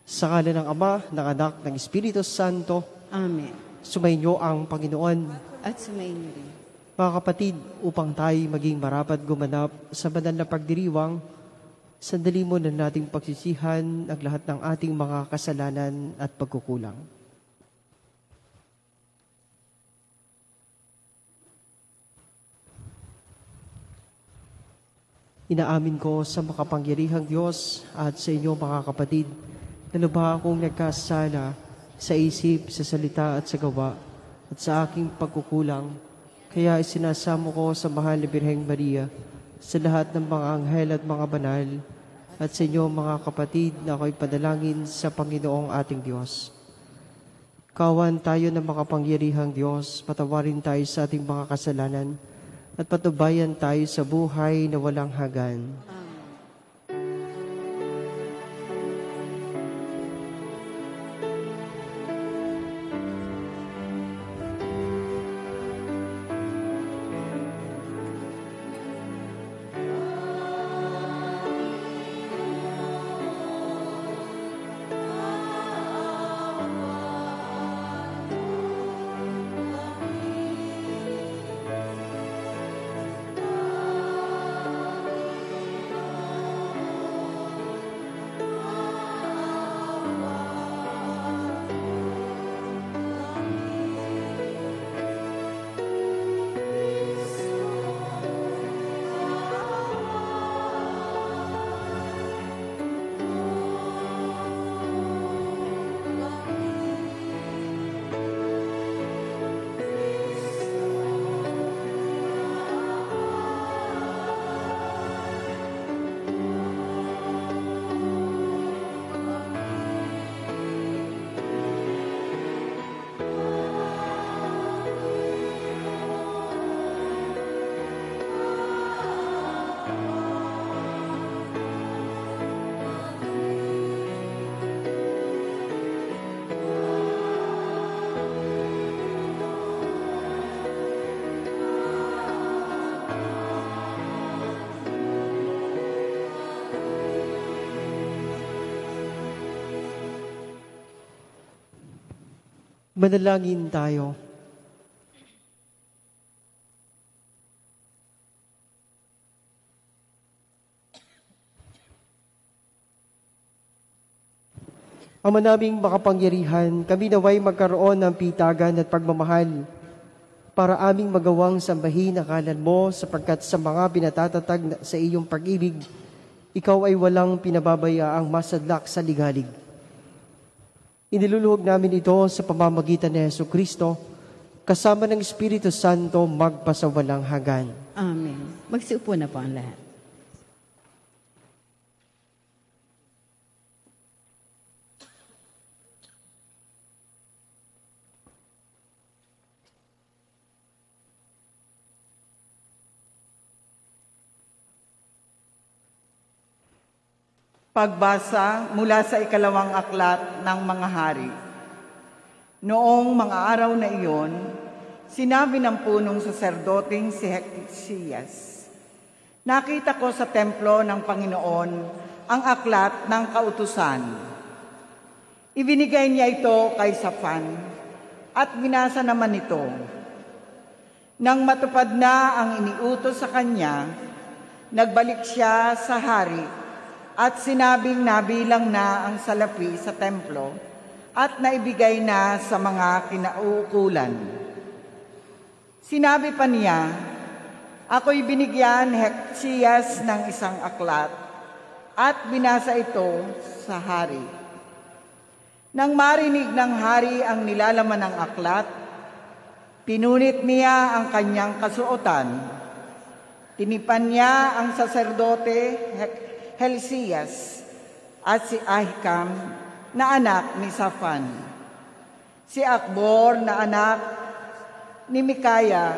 Sa ngalan ng Ama, ng Anak, ng Espiritu Santo. Amen. Sumainyo ang Panginoon. At sumainyo rin. Mga kapatid, upang tayo maging marapat gumanap sa banal na pagdiriwang, sandali muna nating pagsisihan ang lahat ng ating mga kasalanan at pagkukulang. Inaamin ko sa makapangyarihang Diyos at sa inyo mga kapatid, na lubha akong nagkasala sa isip, sa salita at sa gawa at sa aking pagkukulang. Kaya isinasamo ko sa mahal na Birheng Maria, sa lahat ng mga anghel at mga banal, at sa inyo mga kapatid na ako'y padalangin sa Panginoong ating Diyos. Kawan tayo ng makapangyarihang Diyos, patawarin tayo sa ating mga kasalanan, at patubayan tayo sa buhay na walang hanggan. Manalangin tayo. Ama naming makapangyarihan, kami naway magkaroon ng pitagan at pagmamahal para aming magawang sambahin ang ngalan mo sapagkat sa mga pinatatatag sa iyong pag-ibig, ikaw ay walang pinababayaang masadlak sa ligalig. Iniluluhog namin ito sa pamamagitan ni Jesucristo, kasama ng Espiritu Santo magpasawalang hanggan. Amen. Magsiupo na po ang lahat. Pagbasa mula sa ikalawang aklat ng mga hari. Noong mga araw na iyon, sinabi ng punong saserdoteng si Heksiyas, "Nakita ko sa templo ng Panginoon ang aklat ng kautusan. Ibinigay niya ito kay Safan at binasa naman ito. Nang matupad na ang iniutos sa kanya, nagbalik siya sa hari at sinabing nabilang na ang salapi sa templo at naibigay na sa mga kinauukulan. Sinabi pa niya, ako'y binigyan Heksiyas ng isang aklat at binasa ito sa hari. Nang marinig ng hari ang nilalaman ng aklat, pinunit niya ang kanyang kasuotan. Tinipan niya ang saserdote Heksiyas at si Ahikam na anak ni Safan, si Akbor na anak ni Mikaya,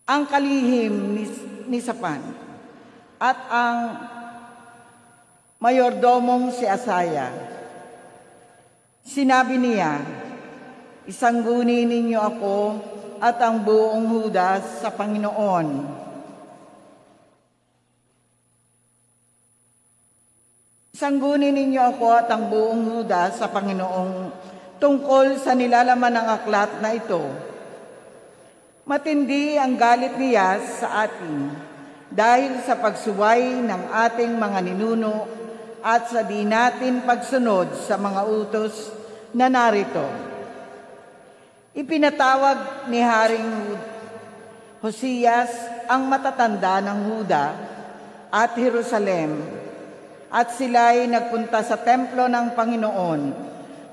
ang kalihim ni Safan, at ang mayordomong si Asaya. Sinabi niya, "Isangguni ninyo ako at ang buong Hudas sa Panginoon. Sanggunin ninyo ako at ang buong Huda sa Panginoong tungkol sa nilalaman ng aklat na ito. Matindi ang galit niya sa atin dahil sa pagsuway ng ating mga ninuno at sa di natin pagsunod sa mga utos na narito. Ipinatawag ni Haring Hosias ang matatanda ng Huda at Jerusalem, at sila'y nagpunta sa templo ng Panginoon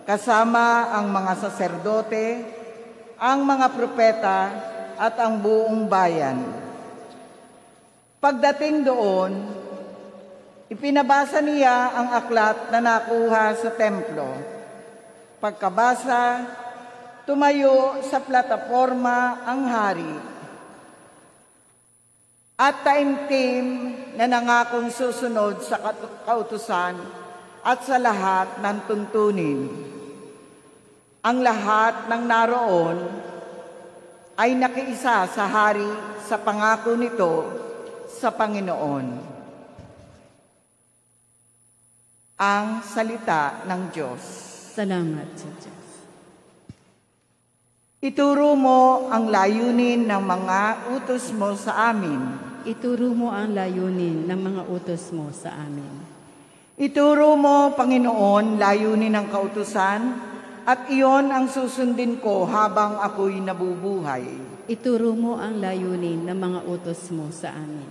kasama ang mga saserdote, ang mga propeta at ang buong bayan. Pagdating doon, ipinabasa niya ang aklat na nakuha sa templo. Pagkabasa, tumayo sa plataporma ang hari at taimtim na nangakong susunod sa kautusan at sa lahat ng tuntunin. Ang lahat ng naroon ay nakiisa sa hari sa pangako nito sa Panginoon. Ang salita ng Diyos. Salamat sa Diyos. Ituro mo ang layunin ng mga utos mo sa amin. Ituro mo ang layunin ng mga utos mo sa amin. Ituro mo, Panginoon, layunin ng kautusan, at iyon ang susundin ko habang ako'y nabubuhay. Ituro mo ang layunin ng mga utos mo sa amin.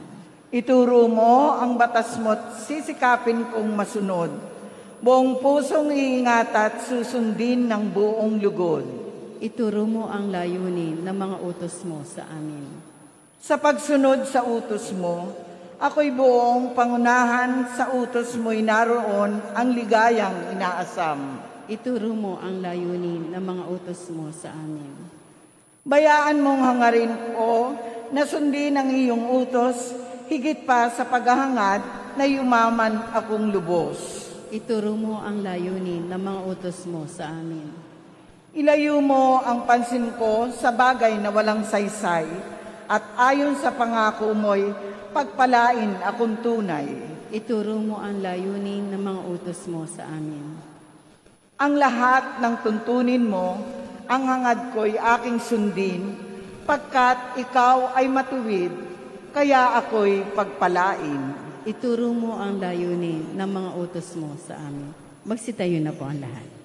Ituro mo ang batas mo't sisikapin kong masunod. Buong pusong iingat at susundin ng buong lugod. Ituro mo ang layunin ng mga utos mo sa amin. Sa pagsunod sa utos mo, ako'y buong pangunahan sa utos mo'y naroon ang ligayang inaasam. Ituro mo ang layunin ng mga utos mo sa amin. Bayaan mong hangarin ko na sundin ang iyong utos, higit pa sa paghahangad na yumaman akong lubos. Ituro mo ang layunin ng mga utos mo sa amin. Ilayo mo ang pansin ko sa bagay na walang saysay, at ayon sa pangako mo'y pagpalain akong tunay. Ituro mo ang layunin ng mga utos mo sa amin. Ang lahat ng tuntunin mo, ang hangad ko'y aking sundin, pagkat ikaw ay matuwid, kaya ako'y pagpalain. Ituro mo ang layunin ng mga utos mo sa amin. Magsitayo na po ang lahat.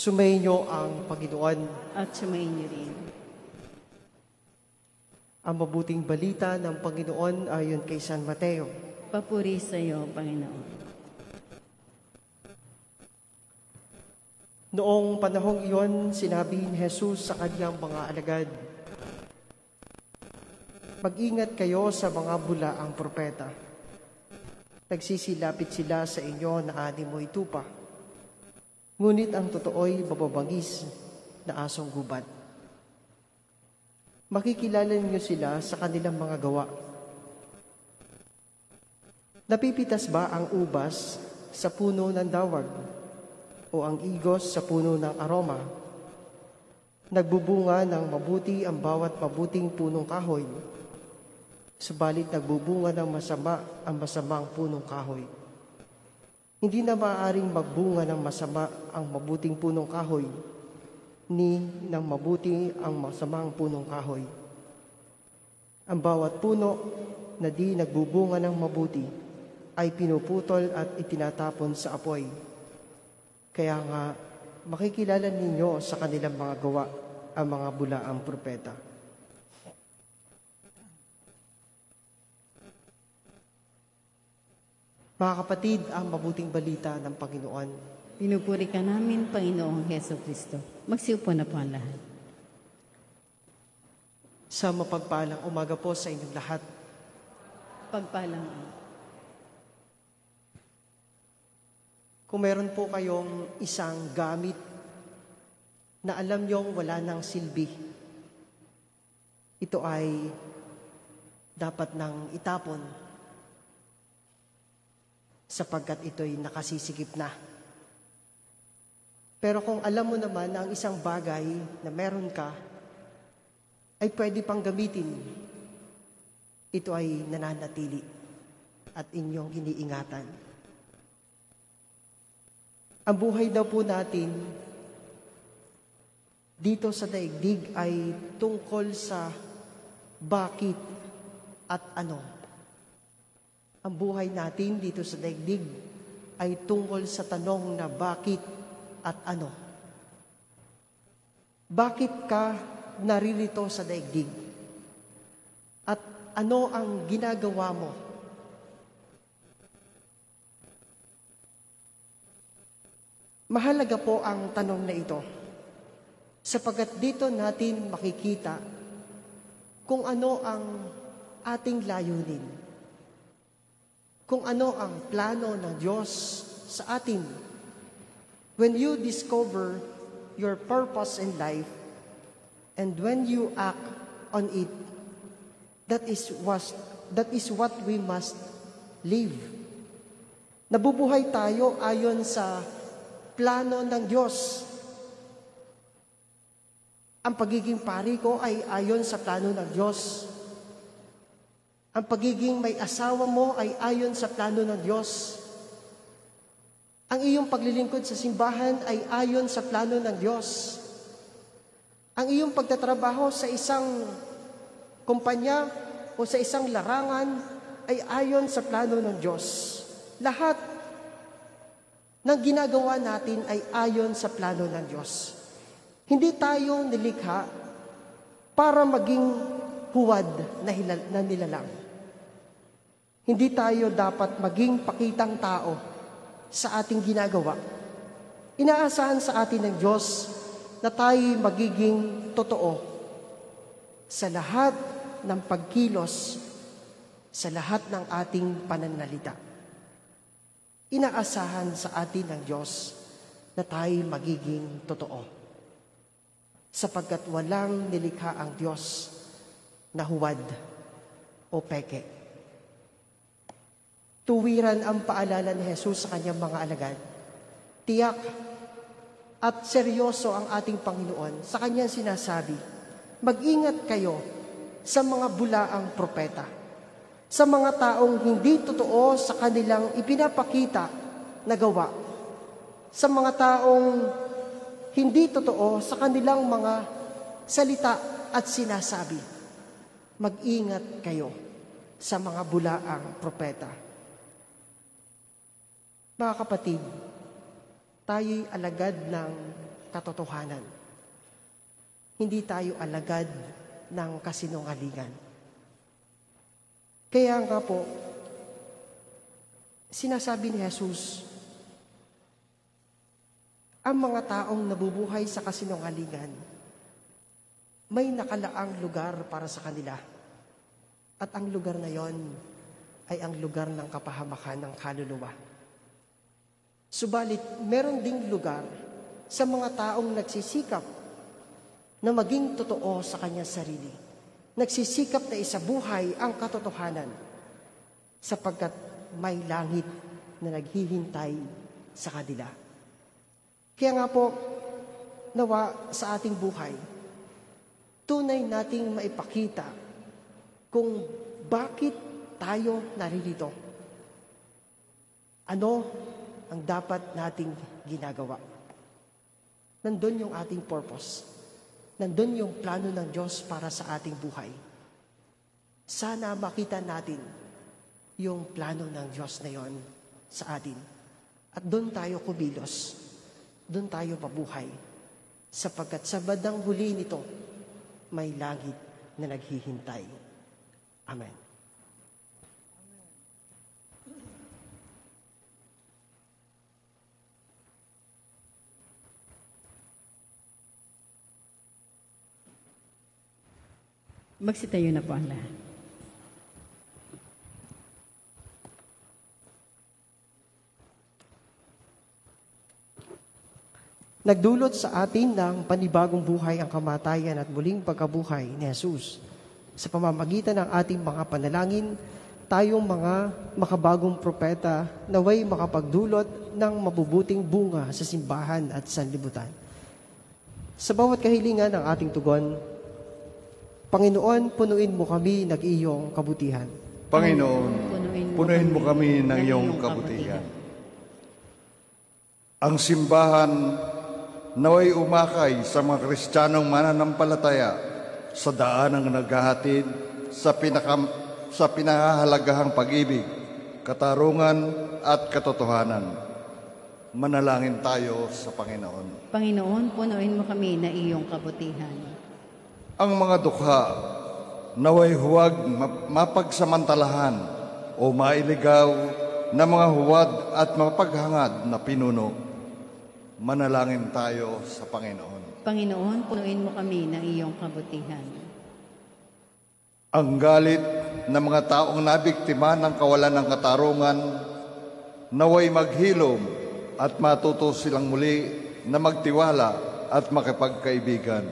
Sumainyo ang Panginoon. At sumayin niyo rin. Ang mabuting balita ng Panginoon ayon kay San Mateo. Papuri sa iyo, Panginoon. Noong panahong iyon, sinabi ni Jesus sa kanyang mga alagad, "Mag-ingat kayo sa mga bulaang propeta. Nagsisilapit sila sa inyo na animoy tupa. Ngunit ang totoo'y mababangis na asong gubat. Makikilala niyo sila sa kanilang mga gawa. Napipitas ba ang ubas sa puno ng dawag o ang igos sa puno ng aroma? Nagbubunga ng mabuti ang bawat mabuting punong kahoy, subalit nagbubunga ng masama ang masamang punong kahoy. Hindi na maaaring magbunga ng masama ang mabuting punong kahoy, ni ng mabuti ang masamang punong kahoy. Ang bawat puno na di nagbubunga ng mabuti ay pinuputol at itinatapon sa apoy. Kaya nga, makikilala ninyo sa kanilang mga gawa ang mga bulaang propeta." Mga kapatid, ang mabuting balita ng Panginoon. Pinupuri ka namin, Panginoong Heso Kristo. Magsiupo na po ang lahat. Sa mapagpalang umaga po sa inyong lahat. pagpalang araw. Kung meron po kayong isang gamit na alam niyong wala nang silbi, ito ay dapat nang itapon sapagkat ito'y nakasisikip na. Pero kung alam mo naman na ang isang bagay na meron ka ay pwede pang gamitin, ito ay nananatili at inyong iniingatan. Ang buhay daw po natin dito sa daigdig ay tungkol sa bakit at ano. Ang buhay natin dito sa daigdig ay tungkol sa tanong na bakit at ano. Bakit ka naririto sa daigdig? At ano ang ginagawa mo? Mahalaga po ang tanong na ito, sapagkat dito natin makikita kung ano ang ating layunin, kung ano ang plano ng Diyos sa atin. When you discover your purpose in life, and when you act on it, that is what we must live. Nabubuhay tayo ayon sa plano ng Diyos. Ang pagiging pari ko ay ayon sa plano ng Diyos. Ang pagiging may asawa mo ay ayon sa plano ng Diyos. Ang iyong paglilingkod sa simbahan ay ayon sa plano ng Diyos. Ang iyong pagtatrabaho sa isang kumpanya o sa isang larangan ay ayon sa plano ng Diyos. Lahat ng ginagawa natin ay ayon sa plano ng Diyos. Hindi tayo nilikha para maging huwad na nilalang. Hindi tayo dapat maging pakitang tao sa ating ginagawa. Inaasahan sa atin ng Diyos na tayo magiging totoo sa lahat ng pagkilos, sa lahat ng ating pananalita. Inaasahan sa atin ng Diyos na tayo magiging totoo. Sapagkat walang nilikha ang Diyos na huwad o peke. Tuwiran ang paalala ni Jesus sa kanyang mga alagad. Tiyak at seryoso ang ating Panginoon sa kanyang sinasabi, mag-ingat kayo sa mga bulaang propeta, sa mga taong hindi totoo sa kanilang ipinapakita na gawa, sa mga taong hindi totoo sa kanilang mga salita at sinasabi. Mag-ingat kayo sa mga bulaang propeta. Mga kapatid, tayo'y alagad ng katotohanan. Hindi tayo alagad ng kasinungalingan. Kaya nga po, sinasabi ni Jesus, ang mga taong nabubuhay sa kasinungalingan, may nakalaang lugar para sa kanila. At ang lugar na yon ay ang lugar ng kapahamakan ng kaluluwa. Subalit, meron ding lugar sa mga taong nagsisikap na maging totoo sa kanyang sarili. Nagsisikap na isabuhay ang katotohanan sapagkat may langit na naghihintay sa kanila. Kaya nga po, nawa sa ating buhay, tunay nating maipakita kung bakit tayo naririto. Ano ang dapat nating ginagawa? Nandun yung ating purpose. Nandun yung plano ng Diyos para sa ating buhay. Sana makita natin yung plano ng Diyos na yon sa atin. At doon tayo kumilos. Doon tayo mabuhay. Sapagkat sa bandang huli nito, may langit na naghihintay. Amen. Magsitayo na po ang lahat. Nagdulot sa atin ng panibagong buhay ang kamatayan at muling pagkabuhay ni Jesus. Sa pamamagitan ng ating mga panalangin, tayong mga makabagong propeta naway makapagdulot ng mabubuting bunga sa simbahan at sanlibutan. Sa bawat kahilingan ng ating tugon, Panginoon, punuin mo kami ng iyong kabutihan. Panginoon, punuin mo kami ng iyong kabutihan. Ang simbahan naway umakay sa mga Kristiyanong mananampalataya sa daanang naghahatid sa pinahahalagahang pag-ibig, katarungan at katotohanan. Manalangin tayo sa Panginoon. Panginoon, punuin mo kami na iyong kabutihan. Ang mga dukha naway huwag mapagsamantalahan o mailigaw na mga huwad at mapaghangad na pinuno. Manalangin tayo sa Panginoon. Panginoon, punuin mo kami ng iyong kabutihan. Ang galit ng mga taong nabiktima ng kawalan ng katarungan, naway maghilom at matuto silang muli na magtiwala at makipagkaibigan.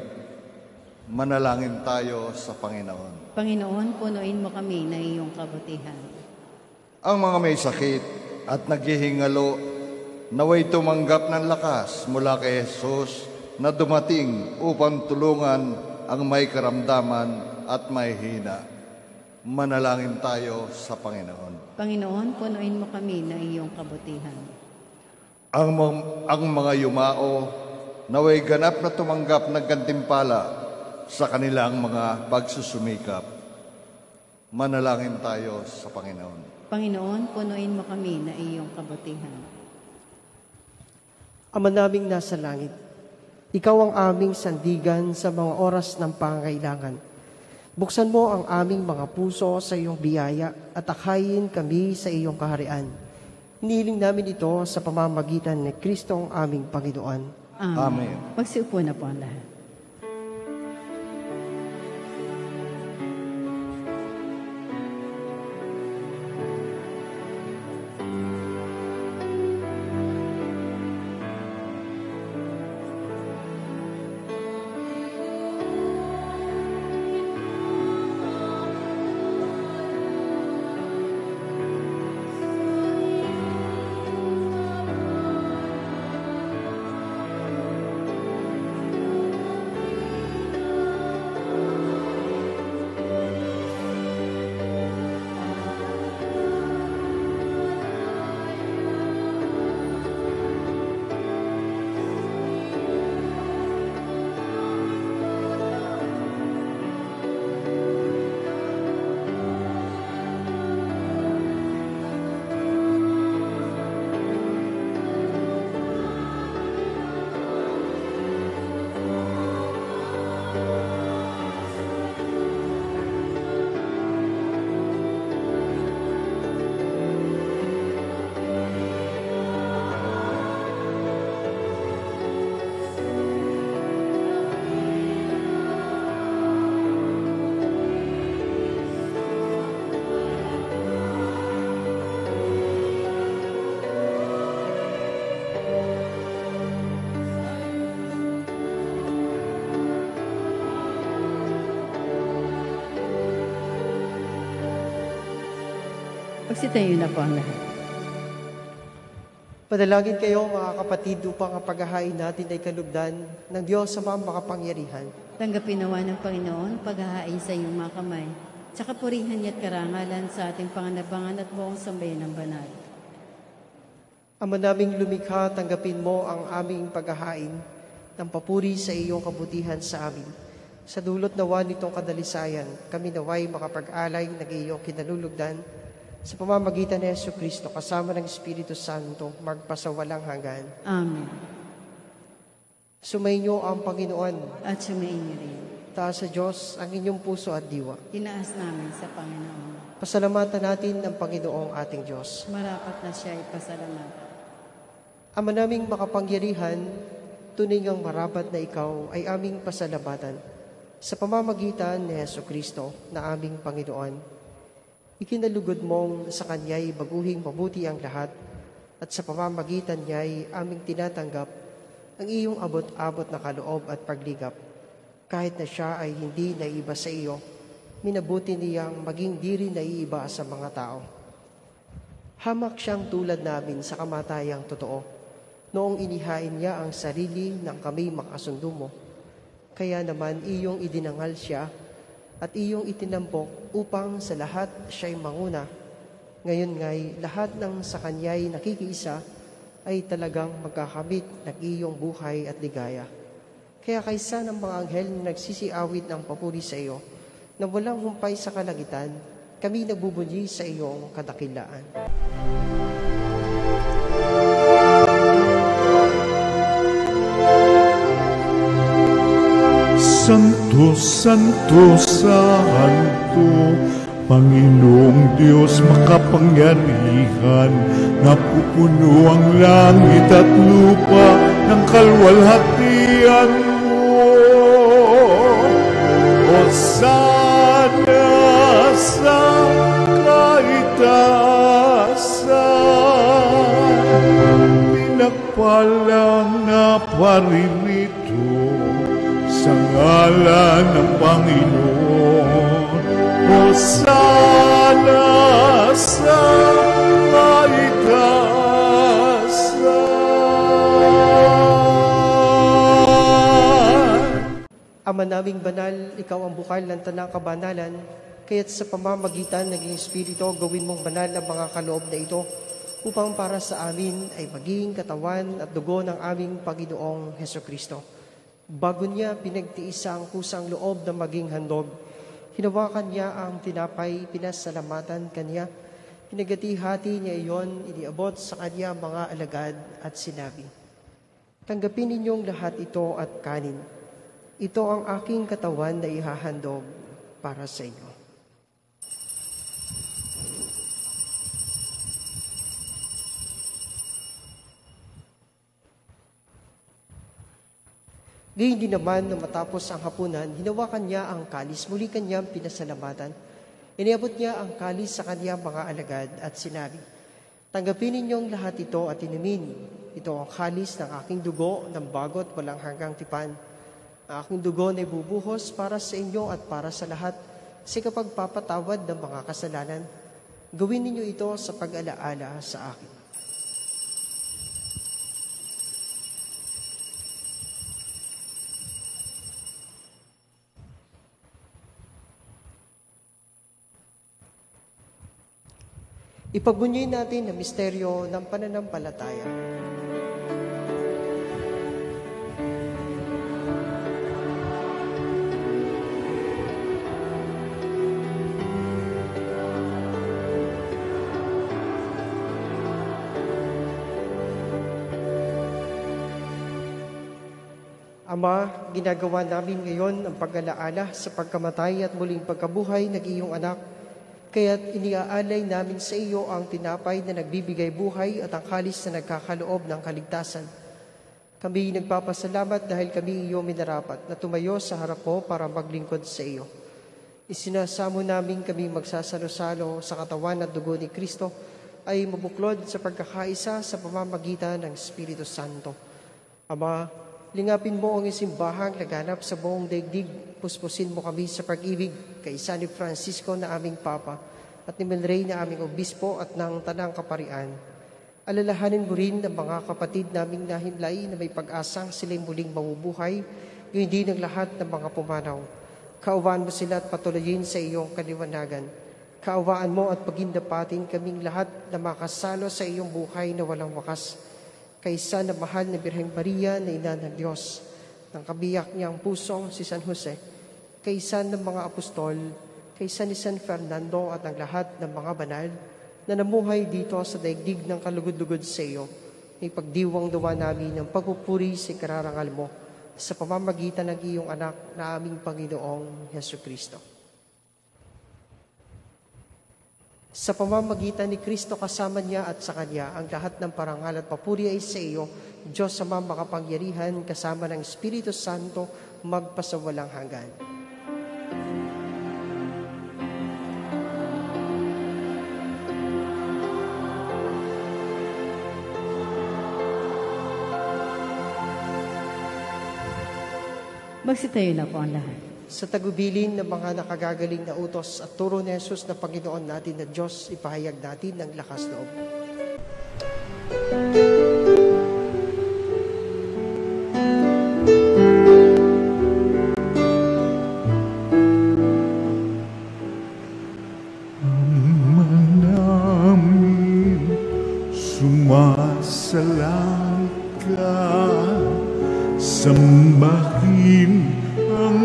Manalangin tayo sa Panginoon. Panginoon, punuin mo kami ng iyong kabutihan. Ang mga may sakit at naghihingalo, naway tumanggap ng lakas mula kay Jesus na dumating upang tulungan ang may karamdaman at may hina. Manalangin tayo sa Panginoon. Panginoon, punuin mo kami ng iyong kabutihan. Ang mga yumao, naway ganap na tumanggap ng gantimpala sa kanilang mga pagsusumikap. Manalangin tayo sa Panginoon. Panginoon, punuin mo kami ng iyong kabutihan. Ama naming nasa langit, Ikaw ang aming sandigan sa mga oras ng pangangailangan. Buksan mo ang aming mga puso sa iyong biyaya at akhayin kami sa iyong kaharian. Hinihiling namin ito sa pamamagitan ni Kristong aming Panginoon. Amen. Magsiupo na po ang lahat. Magsitayo na po ang lahat. Padalangin kayo mga kapatid upang ang paghahain natin ay kalugdan ng Diyos sa mga makapangyarihan. Tanggapin nawa ng Panginoon paghahain sa iyong mga kamay, sa kapurihan niya't karangalan sa ating panganabangan at buong sambayan ng banal. Ama naming lumikha, tanggapin mo ang aming paghahain ng papuri sa iyong kabutihan sa amin. Sa dulot nawa nitong kadalisayan, kami naway makapag-alay ng iyong kinalulugdan sa pamamagitan ni Jesucristo kasama ng Espiritu Santo magpasawalang hanggan. Amen. Sumainyo ang Panginoon. At sumainyo rin. Taas sa Diyos ang inyong puso at diwa. Tinaas namin sa Panginoon. Pasalamatan natin ang Panginoong ating Diyos. Marapat na siya ipasalamatan. Ama naming makapangyarihan, tunay ngang marapat na ikaw ay aming pasalamatan sa pamamagitan ni Jesucristo na aming Panginoon. Ikinalugod mong sa Kanya'y baguhing mabuti ang lahat at sa pamamagitan niya'y aming tinatanggap ang iyong abot-abot na kaloob at pagligap. Kahit na siya ay hindi naiiba sa iyo, minabuti niyang maging di rin naiiba sa mga tao. Hamak siyang tulad namin sa kamatayang totoo, noong inihain niya ang sarili nang kami makasundo mo. Kaya naman iyong idinangal siya at iyong itinampok upang sa lahat siya'y manguna. Ngayon nga'y lahat ng sa kanya'y nakikiisa ay talagang magkakamit ng iyong buhay at ligaya. Kaya kaysa ng mga anghel na nagsisiawit ng papuri sa iyo, na walang humpay sa kalangitan, kami nagbubunyi sa iyong kadakilaan. Santo, Santo, Santo, Panginoong Diyos makapangyarihan, napupuno ang langit at lupa ng kalwalhatian mo. Hosana sa kaitaasan, pinagpalang na paririto sa ngalan ng Panginoon. Hosana sa kaitaasan. Ama naming banal, ikaw ang bukal ng tanang kabanalan, kaya't sa pamamagitan ng Espiritu, gawin mong banal ang mga kaloob na ito, upang para sa amin ay maging katawan at dugo ng aming Panginoong Hesukristo. Bago niya pinagtiisa ang kusang loob na maging handog, hinawakan niya ang tinapay, pinasalamatan kanya, pinagati-hati niya iyon, iniabot sa kanya mga alagad at sinabi, "Tanggapin ninyong lahat ito at kanin. Ito ang aking katawan na ihahandog para sa inyo." Gayun din naman na matapos ang hapunan, hinawakan niya ang kalis, muli kanyang pinasalamatan. Iniabot niya ang kalis sa kanyang mga alagad at sinabi, "Tanggapin ninyong lahat ito at inumin. Ito ang kalis ng aking dugo ng bagot walang hanggang tipan. Ang aking dugo na ibubuhos para sa inyo at para sa lahat sa kapagpapatawad ng mga kasalanan. Gawin ninyo ito sa pag-alaala sa akin." Ipagbunyi natin ang misteryo ng pananampalataya. Ama, ginagawa namin ngayon ang pag-alaala sa pagkamatay at muling pagkabuhay ng iyong anak. Kaya't iniaalay namin sa iyo ang tinapay na nagbibigay buhay at ang kalis na nagkakaloob ng kaligtasan. Kami nagpapasalamat dahil kami iyo minarapat na tumayo sa harap mo para maglingkod sa iyo. Isinasamo namin kami magsasalo-salo sa katawan at dugo ni Kristo ay mabuklod sa pagkakaisa sa pamamagitan ng Espiritu Santo. Ama, lingapin mo ang isimbahang laganap sa buong daigdig. Puspusin mo kami sa pag-ibig kay San Francisco na aming Papa at ni Melray na aming Obispo at ng Tanang Kaparian. Alalahanin mo rin ang mga kapatid naming nahimlay na may pag-asang sila'y muling mabubuhay, gayon din ang lahat ng mga pumanaw. Kaawaan mo sila at patuloyin sa iyong kaliwanagan. Kaawaan mo at pagindapatin kaming lahat na makasalo sa iyong buhay na walang wakas. Kaysa na mahal na Birheng Maria na Ina ng Diyos, ng kabiyak niyang pusong si San Jose, kaysa ng mga apostol, kaysa ni San Fernando at ang lahat ng mga banal na namuhay dito sa daigdig ng kalugod-lugod sa iyo, may pagdiwang dawa namin ng pagpupuri sa kararangal mo sa pamamagitan ng iyong anak na aming Panginoong Hesukristo. Sa pamamagitan ni Kristo kasama niya at sa Kanya, ang lahat ng parangal at papuri ay sa iyo, Diyos Ama makapangyarihan, kasama ng Espiritu Santo, magpasawalang hanggan. Magsitayo na po ang lahat. Sa tagubilin ng mga nakagagaling na utos at turo ni Jesus na Panginoon natin na Diyos, ipahayag natin ng lakas loob. Sumasalang ka, sambahin ang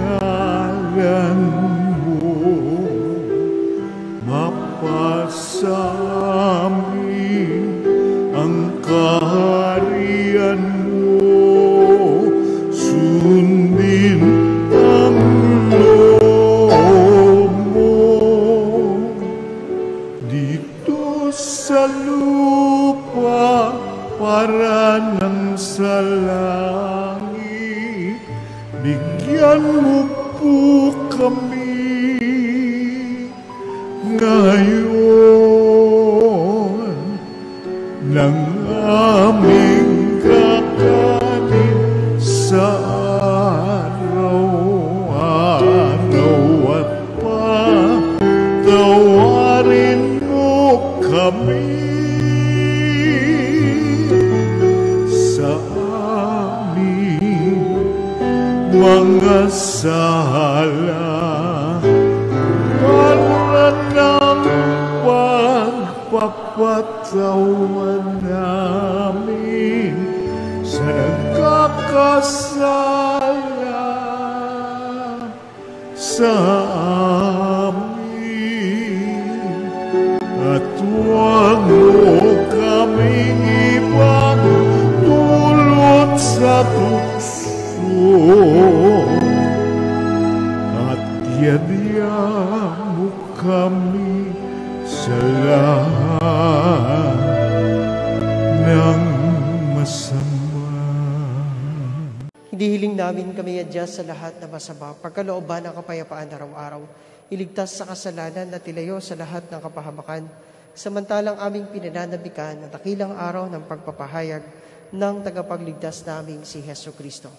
ngalan mo, mapasamin ang kaharian mo, sundin ang loob mo dito sa lupa para nang sa langit. Bigyan mo po kami ngayon ng aming kakanin sa araw-araw at patawarin mo kami sa aming mga sala para ng pagpapatawan namin sa nagkakasala sa amin, at huwag mo kaming ipagdulot sa tukso, at yadya mo kami sa lahat ng masama. Hinihiling namin kami adya sa lahat na masama, pagkalooban ng kapayapaan araw-araw, iligtas sa kasalanan at ilayo sa lahat ng kapahamakan, samantalang aming pinananabikan ang dakilang araw ng pagpapahayag ng tagapagligtas naming si Hesus Kristo.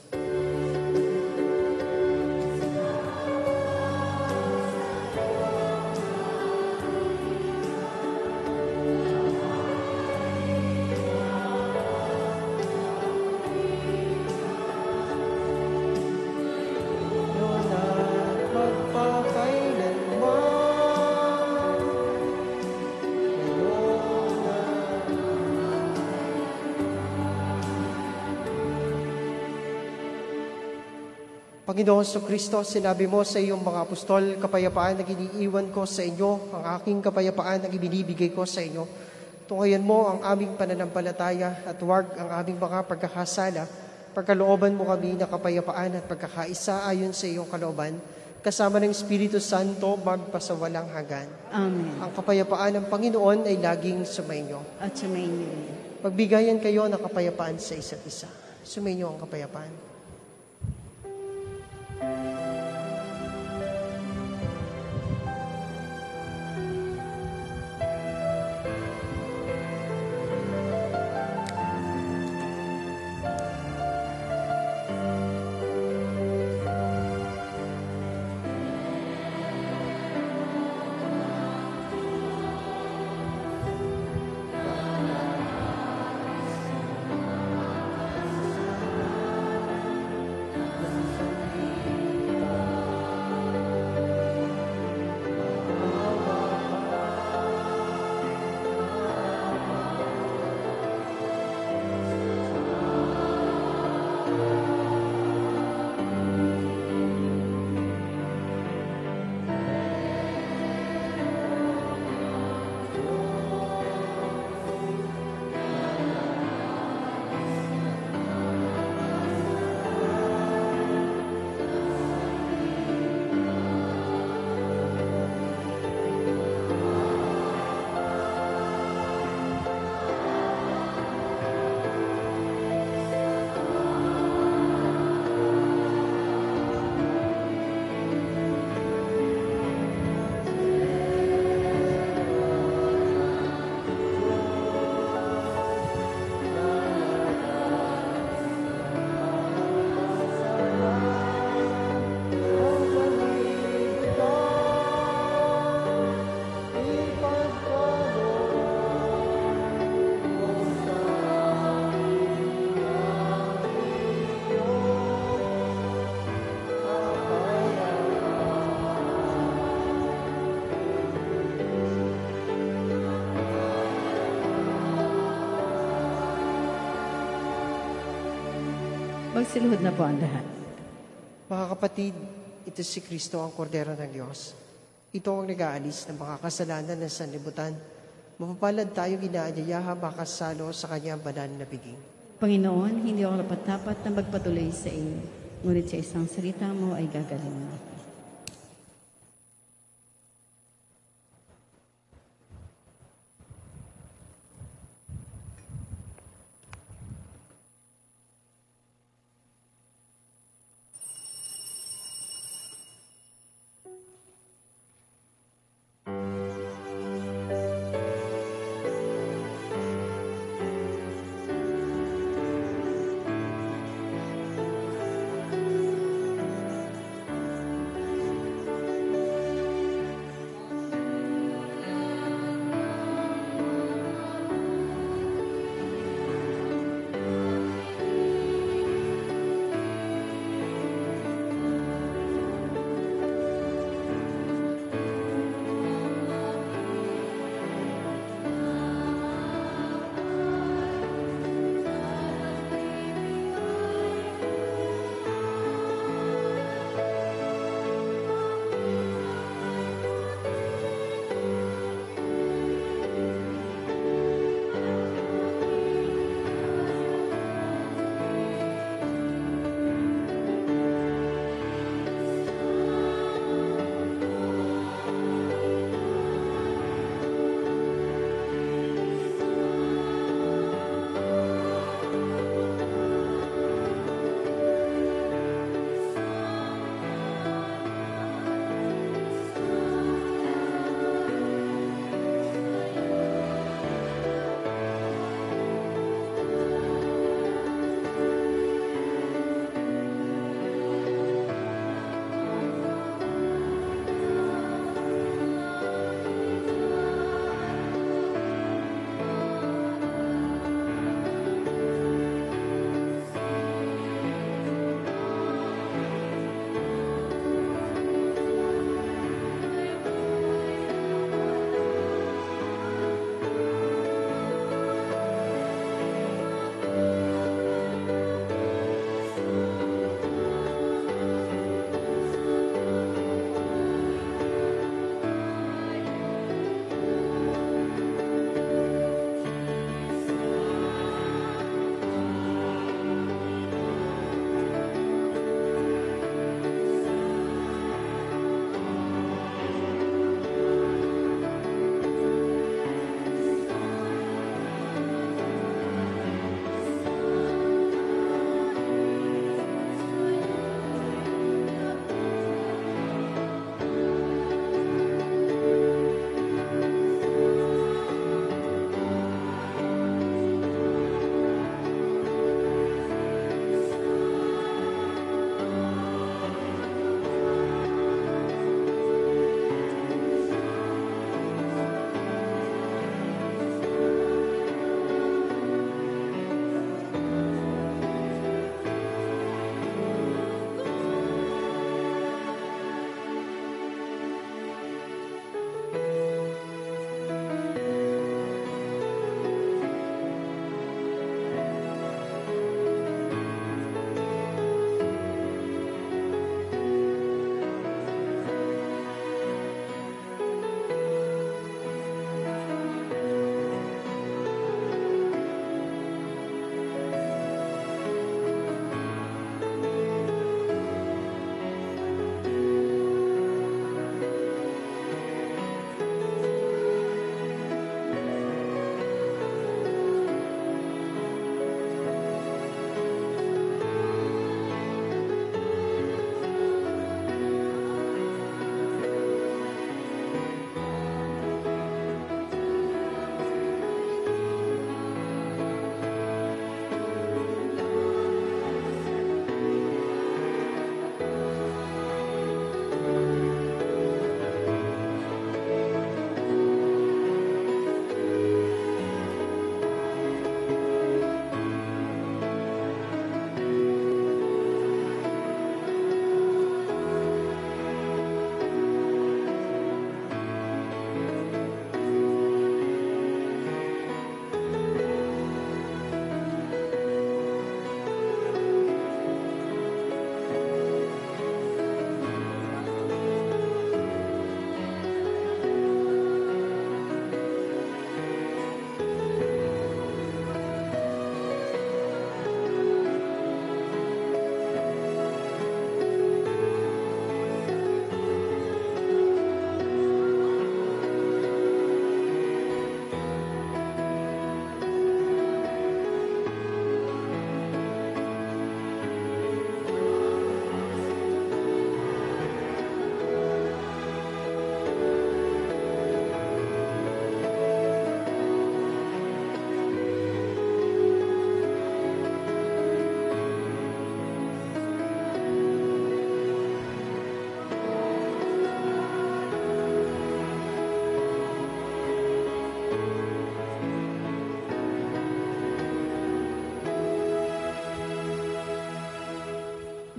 Panginoon Kristo, sinabi mo sa iyong mga apostol, kapayapaan na iniiwan ko sa inyo, ang aking kapayapaan na ibinibigay ko sa inyo. Tungayan mo ang aming pananampalataya at huwag ang aming mga pagkakasala. Pagkalooban mo kami na kapayapaan at pagkakaisa ayon sa iyong kalooban, kasama ng Espiritu Santo magpasawalang hanggan. Amen. Ang kapayapaan ng Panginoon ay laging sumainyo. At sumainyo rin. Pagbigayan kayo ng kapayapaan sa isa't isa. Sumainyo ang kapayapaan. Magsiluhod na po ang lahat. Mga kapatid, ito si Kristo ang kordero ng Diyos. Ito ang nag-aalis ng mga kasalanan ng sanlibutan. Mapapalad tayo inaanyayahan makasalo sa kanyang banal na biging. Panginoon, hindi ako dapat na magpatuloy sa iyo. Ngunit sa isang salita mo ay gagaling ako.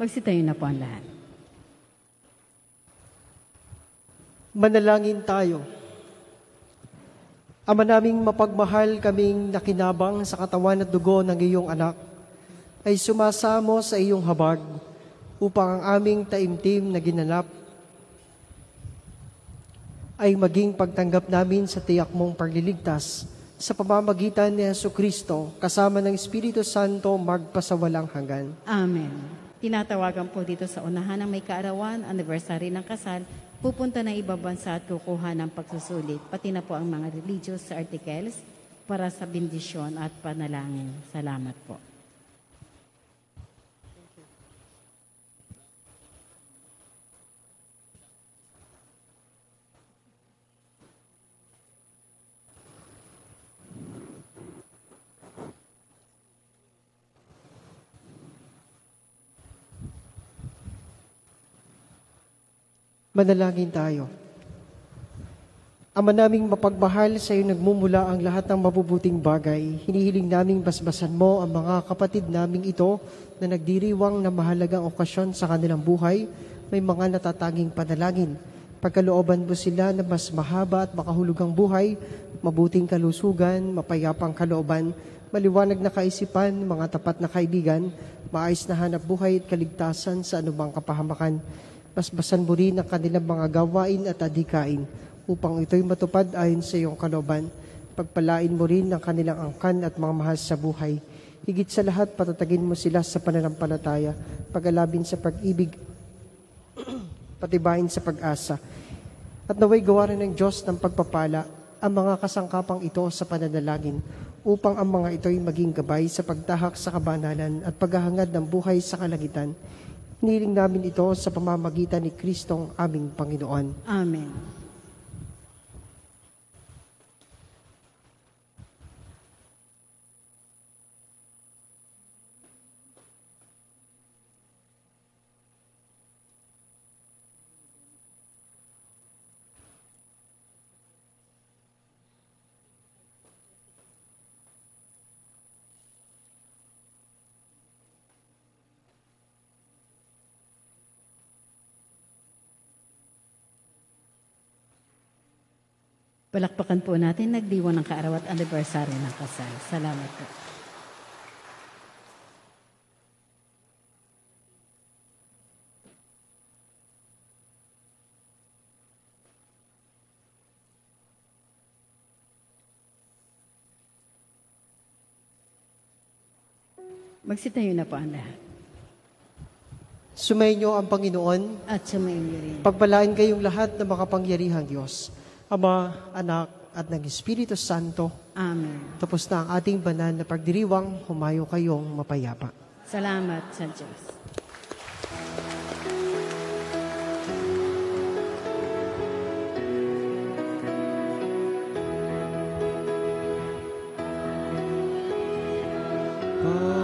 Magsitayo na po ang lahat. Manalangin tayo. Ama naming mapagmahal, kaming nakinabang sa katawan at dugo ng iyong anak, ay sumasamo sa iyong habag upang ang aming taimtim na ginanap ay maging pagtanggap namin sa tiyak mong pagliligtas sa pamamagitan ni Jesucristo kasama ng Espiritu Santo magpasawalang hanggan. Amen. Tinatawagan po dito sa unahan ng may kaarawan, anniversary ng kasal, pupunta na ibang bansa at kukuha ng pagsusulit, pati na po ang mga religious articles para sa bendisyon at panalangin. Salamat po. Manalangin tayo. Ama naming mapagmahal, sa iyo nagmumula ang lahat ng mabubuting bagay. Hinihiling naming basbasan mo ang mga kapatid naming ito na nagdiriwang na mahalagang okasyon sa kanilang buhay. May mga natatanging panalangin. Pagkalooban mo sila na mas mahaba at makahulugang buhay, mabuting kalusugan, mapayapang kalooban, maliwanag na kaisipan, mga tapat na kaibigan, maayos na hanap buhay at kaligtasan sa anumang kapahamakan. Basbasan mo rin ang kanilang mga gawain at adhikain upang ito'y matupad ayon sa iyong kalooban. Pagpalain mo rin ang kanilang angkan at mga mahal sa buhay. Higit sa lahat, patatagin mo sila sa pananampalataya, pag-alabin sa pag-ibig, patibayin sa pag-asa. At naway gawa rin ng Diyos ng pagpapala ang mga kasangkapang ito sa pananalangin upang ang mga ito'y maging gabay sa pagtahak sa kabanalan at paghahangad ng buhay sa kalangitan. Hiniling namin ito sa pamamagitan ni Kristong aming Panginoon. Amen. Palakpakan po natin, nagdiwang ng kaarawan at anniversary ng kasal. Salamat po. Magsitayo na po ang lahat. Sumainyo ang Panginoon. At sumayin niyo rin. Pagpalain kayong lahat ng makapangyarihang Diyos, Ama, Anak, at ng Espiritu Santo. Amen. Tapos na ang ating banal na pagdiriwang, humayo kayong mapayapa. Salamat sa Diyos. Ah.